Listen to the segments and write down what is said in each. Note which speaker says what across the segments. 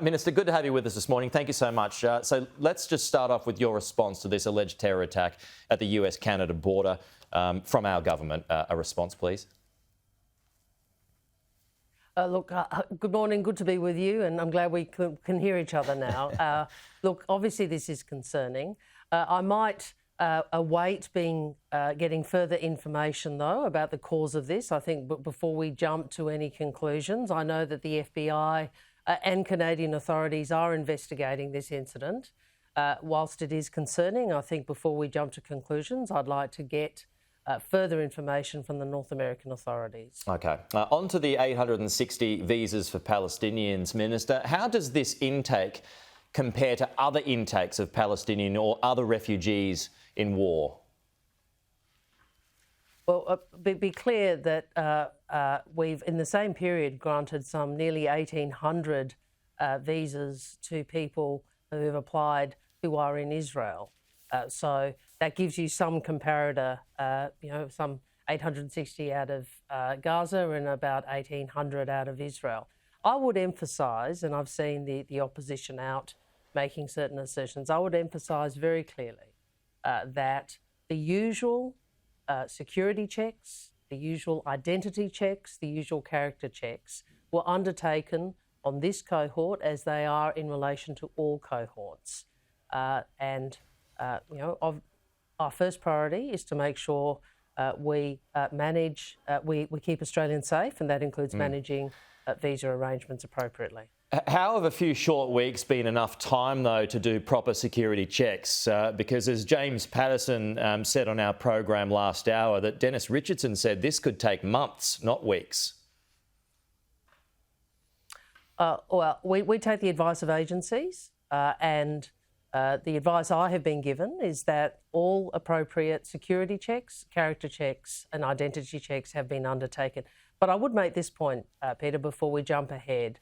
Speaker 1: Minister, good to have you with us this morning. Thank you so much. So let's just start off with your response to this alleged terror attack at the US-Canada border from our government. A response, please.
Speaker 2: Good morning. Good to be with you, and I'm glad we can hear each other now. Look, obviously this is concerning. I might await getting further information, though, about the cause of this. I think before we jump to any conclusions, I know that the FBI and Canadian authorities are investigating this incident. Whilst it is concerning, I think before we jump to conclusions, I'd like to get further information from the North American authorities.
Speaker 1: OK. On to the 860 visas for Palestinians, Minister. How does this intake compare to other intakes of Palestinian or other refugees in war?
Speaker 2: Well, be clear that we've, in the same period, granted some nearly 1,800 visas to people who have applied who are in Israel. So that gives you some comparator, some 860 out of Gaza and about 1,800 out of Israel. I would emphasise, and I've seen the opposition out making certain assertions, I would emphasise very clearly that the usual security checks, the usual identity checks, the usual character checks were undertaken on this cohort as they are in relation to all cohorts. Our first priority is to make sure we keep Australians safe, and that includes managing visa arrangements appropriately.
Speaker 1: How have a few short weeks been enough time, though, to do proper security checks? Because as James Patterson said on our program last hour, that Dennis Richardson said this could take months, not weeks.
Speaker 2: We take the advice of agencies and the advice I have been given is that all appropriate security checks, character checks and identity checks have been undertaken. But I would make this point, Peter, before we jump ahead.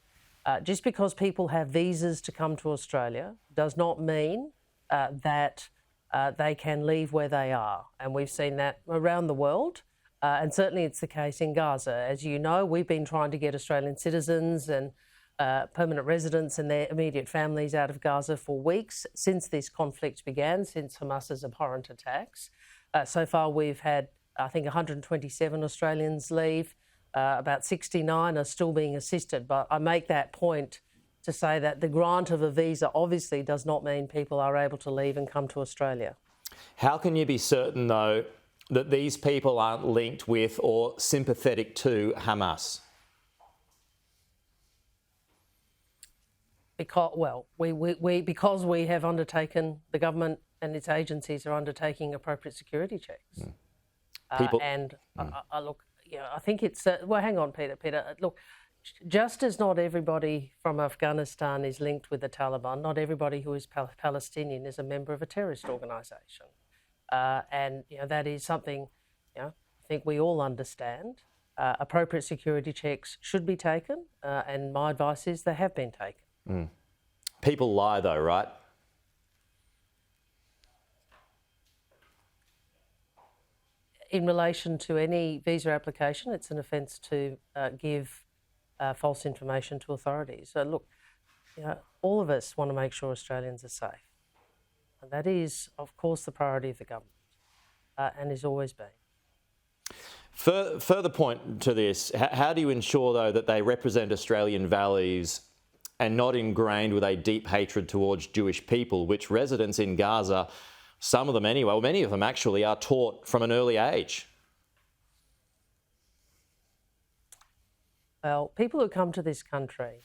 Speaker 2: Just because people have visas to come to Australia does not mean that they can leave where they are. And we've seen that around the world. And certainly it's the case in Gaza. As you know, we've been trying to get Australian citizens and permanent residents and their immediate families out of Gaza for weeks since this conflict began, since Hamas's abhorrent attacks. So far we've had, I think, 127 Australians leave. About 69 are still being assisted. But I make that point to say that the grant of a visa obviously does not mean people are able to leave and come to Australia.
Speaker 1: How can you be certain, though, that these people aren't linked with or sympathetic to Hamas?
Speaker 2: Because we have undertaken, the government and its agencies are undertaking appropriate security checks. Look, I think it's hang on, Peter. Look, just as not everybody from Afghanistan is linked with the Taliban, not everybody who is Palestinian is a member of a terrorist organisation, and that is something I think we all understand. Appropriate security checks should be taken, and my advice is they have been taken.
Speaker 1: People lie, though, right?
Speaker 2: In relation to any visa application, it's an offence to give false information to authorities. So look, all of us want to make sure Australians are safe. And that is, of course, the priority of the government and has always been.
Speaker 1: Further point to this, how do you ensure, though, that they represent Australian values and not ingrained with a deep hatred towards Jewish people, which residents in Gaza, some of them anyway, well, many of them actually, are taught from an early age?
Speaker 2: Well, people who come to this country,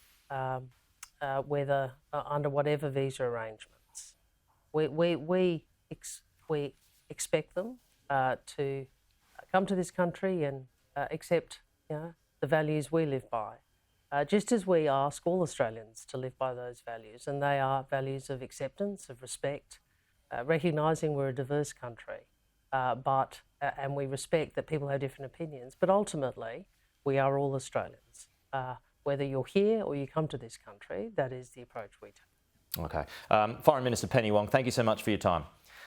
Speaker 2: whether under whatever visa arrangements, we expect them to come to this country and accept the values we live by. Just as we ask all Australians to live by those values, and they are values of acceptance, of respect, recognising we're a diverse country, and we respect that people have different opinions, but ultimately we are all Australians. Whether you're here or you come to this country, that is the approach we take.
Speaker 1: Okay. Foreign Minister Penny Wong, thank you so much for your time.